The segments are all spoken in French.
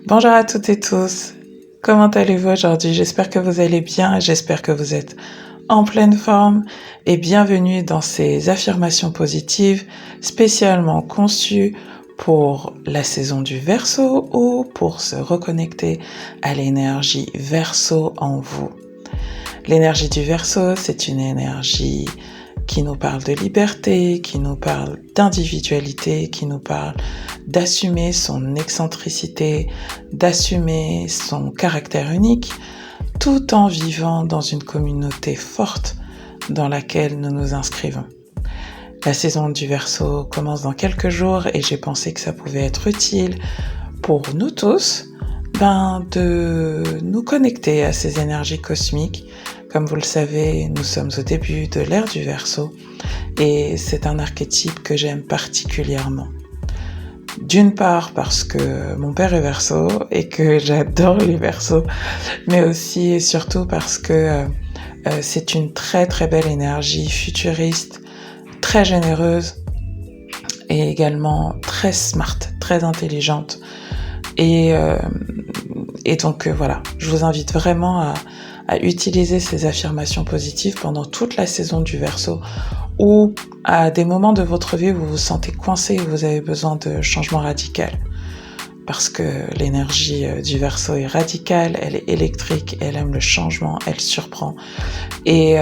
Bonjour à toutes et tous. Comment allez-vous aujourd'hui? J'espère que vous allez bien et j'espère que vous êtes en pleine forme et bienvenue dans ces affirmations positives spécialement conçues pour la saison du Verseau ou pour se reconnecter à l'énergie Verseau en vous. L'énergie du Verseau, c'est une énergie qui nous parle de liberté, qui nous parle d'individualité, qui nous parle d'assumer son excentricité, d'assumer son caractère unique, tout en vivant dans une communauté forte dans laquelle nous nous inscrivons. La saison du Verseau commence dans quelques jours et j'ai pensé que ça pouvait être utile pour nous tous de nous connecter à ces énergies cosmiques. Comme vous le savez, nous sommes au début de l'ère du Verseau et c'est un archétype que j'aime particulièrement. D'une part parce que mon père est Verseau et que j'adore les Verseaux, mais aussi et surtout parce que c'est une très très belle énergie futuriste, très généreuse et également très smart, très intelligente. Et donc voilà, je vous invite vraiment à utiliser ces affirmations positives pendant toute la saison du Verseau ou à des moments de votre vie où vous vous sentez coincé et vous avez besoin de changement radical. Parce que l'énergie du Verseau est radicale, elle est électrique, elle aime le changement, elle surprend. Et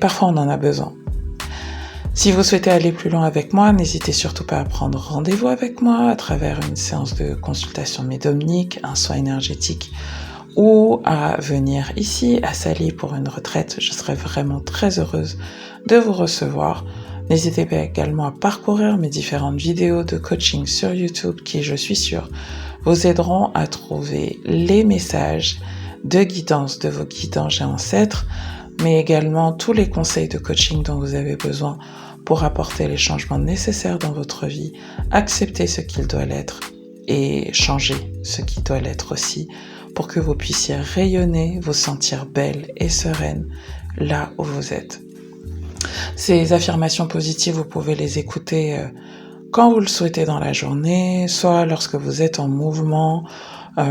parfois on en a besoin. Si vous souhaitez aller plus loin avec moi, n'hésitez surtout pas à prendre rendez-vous avec moi à travers une séance de consultation médiumnique, un soin énergétique ou à venir ici à Sali pour une retraite. Je serai vraiment très heureuse de vous recevoir. N'hésitez pas également à parcourir mes différentes vidéos de coaching sur YouTube qui, je suis sûre, vous aideront à trouver les messages de guidance de vos guides anges et ancêtres, mais également tous les conseils de coaching dont vous avez besoin pour apporter les changements nécessaires dans votre vie, accepter ce qu'il doit l'être et changer ce qui doit l'être aussi, pour que vous puissiez rayonner, vous sentir belle et sereine là où vous êtes. Ces affirmations positives, vous pouvez les écouter quand vous le souhaitez dans la journée, soit lorsque vous êtes en mouvement,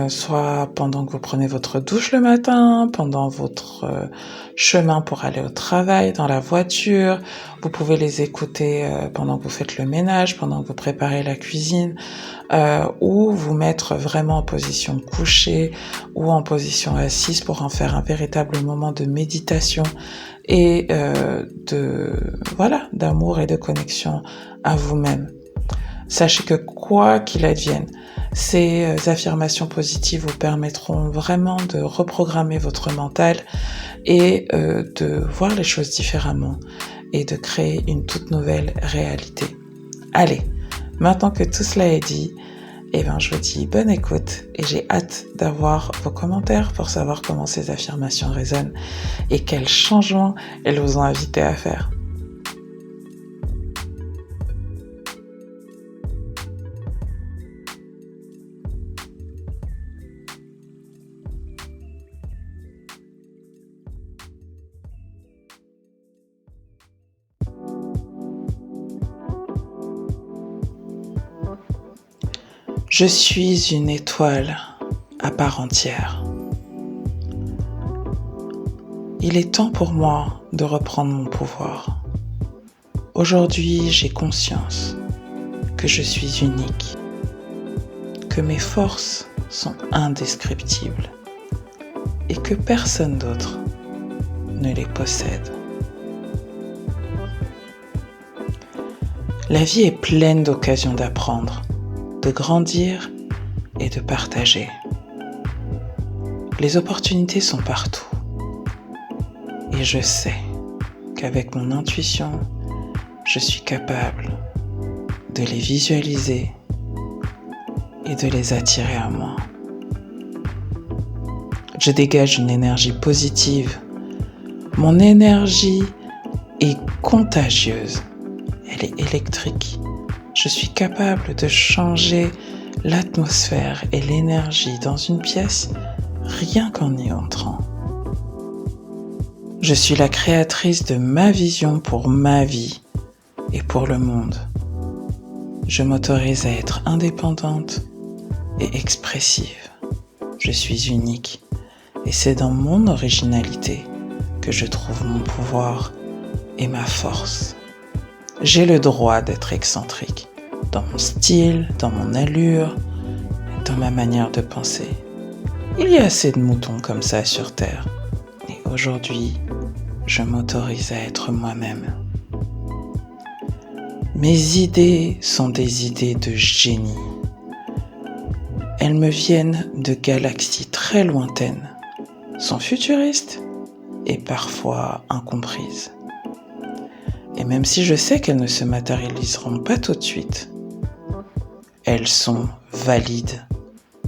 soit pendant que vous prenez votre douche le matin, pendant votre chemin pour aller au travail, dans la voiture. Vous pouvez les écouter pendant que vous faites le ménage, pendant que vous préparez la cuisine, ou vous mettre vraiment en position couchée ou en position assise pour en faire un véritable moment de méditation et d'amour et de connexion à vous-même. Sachez que quoi qu'il advienne, ces affirmations positives vous permettront vraiment de reprogrammer votre mental et de voir les choses différemment et de créer une toute nouvelle réalité. Allez, maintenant que tout cela est dit, je vous dis bonne écoute et j'ai hâte d'avoir vos commentaires pour savoir comment ces affirmations résonnent et quels changements elles vous ont invité à faire. Je suis une étoile à part entière. Il est temps pour moi de reprendre mon pouvoir. Aujourd'hui, j'ai conscience que je suis unique, que mes forces sont indescriptibles et que personne d'autre ne les possède. La vie est pleine d'occasions d'apprendre, de grandir et de partager. Les opportunités sont partout. Et je sais qu'avec mon intuition, je suis capable de les visualiser et de les attirer à moi. Je dégage une énergie positive. Mon énergie est contagieuse. Elle est électrique. Je suis capable de changer l'atmosphère et l'énergie dans une pièce rien qu'en y entrant. Je suis la créatrice de ma vision pour ma vie et pour le monde. Je m'autorise à être indépendante et expressive. je suis unique et c'est dans mon originalité que je trouve mon pouvoir et ma force. J'ai le droit d'être excentrique dans mon style, dans mon allure, dans ma manière de penser. Il y a assez de moutons comme ça sur Terre. Et aujourd'hui, je m'autorise à être moi-même. Mes idées sont des idées de génie. Elles me viennent de galaxies très lointaines, sont futuristes et parfois incomprises. Et même si je sais qu'elles ne se matérialiseront pas tout de suite, elles sont valides.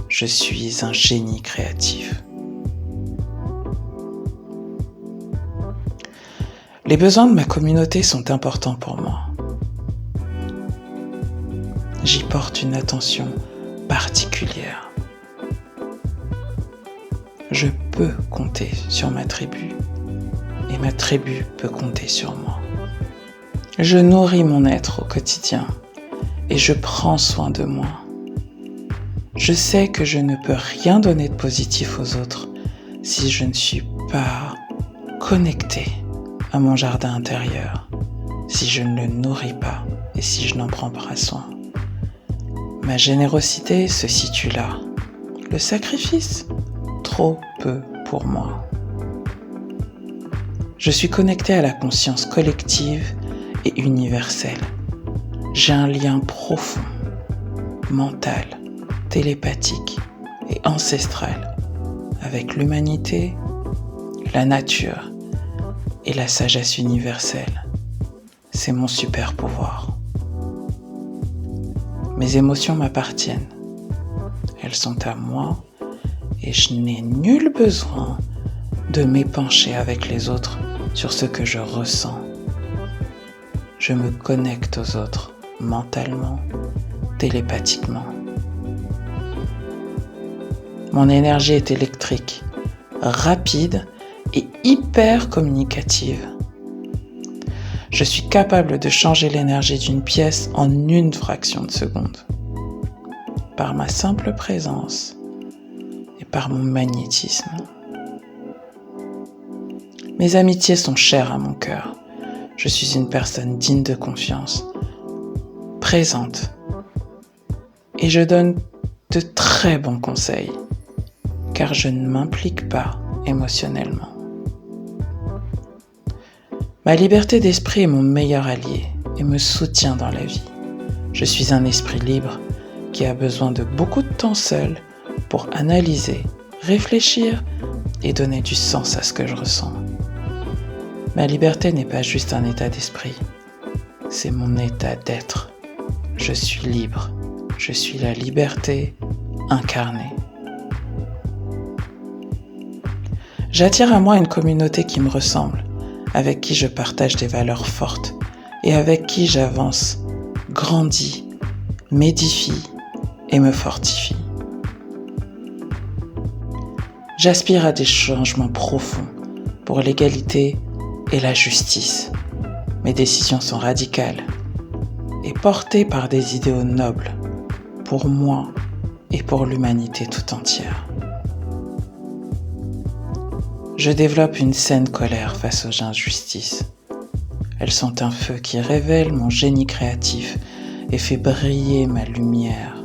Je suis un génie créatif. Les besoins de ma communauté sont importants pour moi. J'y porte une attention particulière. Je peux compter sur ma tribu et ma tribu peut compter sur moi. Je nourris mon être au quotidien et je prends soin de moi. Je sais que je ne peux rien donner de positif aux autres si je ne suis pas connecté à mon jardin intérieur, si je ne le nourris pas et si je n'en prends pas soin. Ma générosité se situe là. Le sacrifice, trop peu pour moi. Je suis connecté à la conscience collective et universelle. J'ai un lien profond, mental, télépathique et ancestral avec l'humanité, la nature et la sagesse universelle. C'est mon super pouvoir. Mes émotions m'appartiennent. Elles sont à moi et je n'ai nul besoin de m'épancher avec les autres sur ce que je ressens. Je me connecte aux autres mentalement, télépathiquement. Mon énergie est électrique, rapide et hyper communicative. Je suis capable de changer l'énergie d'une pièce en une fraction de seconde, par ma simple présence et par mon magnétisme. Mes amitiés sont chères à mon cœur. Je suis une personne digne de confiance, présente, et je donne de très bons conseils, car je ne m'implique pas émotionnellement. Ma liberté d'esprit est mon meilleur allié et me soutient dans la vie. Je suis un esprit libre qui a besoin de beaucoup de temps seul pour analyser, réfléchir et donner du sens à ce que je ressens. Ma liberté n'est pas juste un état d'esprit, c'est mon état d'être. Je suis libre, je suis la liberté incarnée. J'attire à moi une communauté qui me ressemble, avec qui je partage des valeurs fortes et avec qui j'avance, grandis, m'édifie et me fortifie. J'aspire à des changements profonds pour l'égalité et la justice. Mes décisions sont radicales et portées par des idéaux nobles pour moi et pour l'humanité tout entière. Je développe une saine colère face aux injustices. Elles sont un feu qui révèle mon génie créatif et fait briller ma lumière.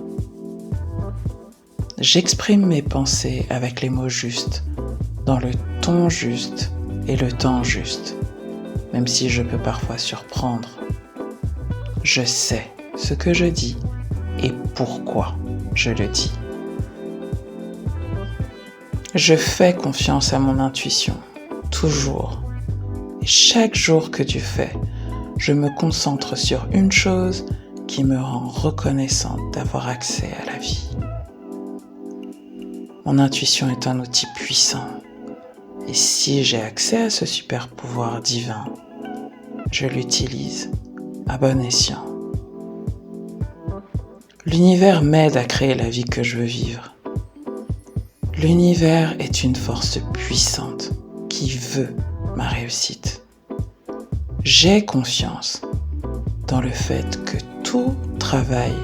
J'exprime mes pensées avec les mots justes, dans le ton juste et le temps juste, même si je peux parfois surprendre. Je sais ce que je dis et pourquoi je le dis. Je fais confiance à mon intuition, toujours. Et chaque jour que tu fais, je me concentre sur une chose qui me rend reconnaissante d'avoir accès à la vie. Mon intuition est un outil puissant. Et si j'ai accès à ce super pouvoir divin, je l'utilise à bon escient. L'univers m'aide à créer la vie que je veux vivre. L'univers est une force puissante qui veut ma réussite. J'ai confiance dans le fait que tout travaille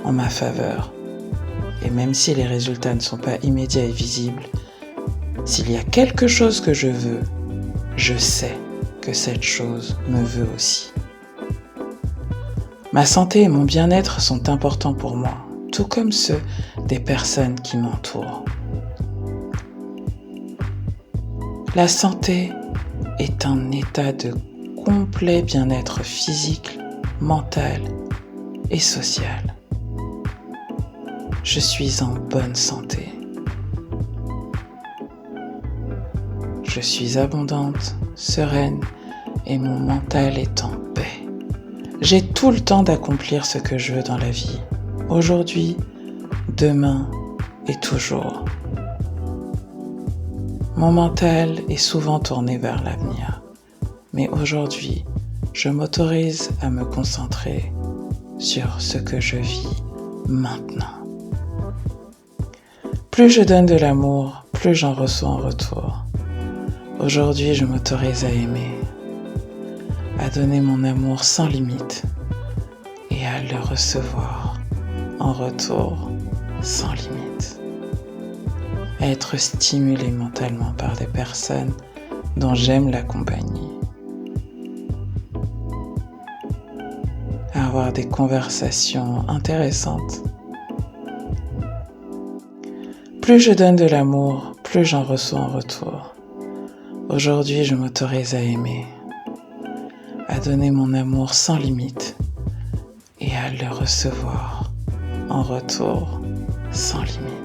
en ma faveur Et même si les résultats ne sont pas immédiats et visibles, s'il y a quelque chose que je veux, je sais que cette chose me veut aussi. Ma santé et mon bien-être sont importants pour moi, tout comme ceux des personnes qui m'entourent. La santé est un état de complet bien-être physique, mental et social. Je suis en bonne santé. Je suis abondante, sereine et mon mental est en paix. J'ai tout le temps d'accomplir ce que je veux dans la vie, aujourd'hui, demain et toujours. Mon mental est souvent tourné vers l'avenir, mais aujourd'hui, je m'autorise à me concentrer sur ce que je vis maintenant. Plus je donne de l'amour, plus j'en reçois en retour. Aujourd'hui, je m'autorise à aimer, à donner mon amour sans limite et à le recevoir en retour sans limite. À être stimulé mentalement par des personnes dont j'aime la compagnie. À avoir des conversations intéressantes. Plus je donne de l'amour, plus j'en reçois en retour. Aujourd'hui, je m'autorise à aimer, à donner mon amour sans limite et à le recevoir en retour sans limite.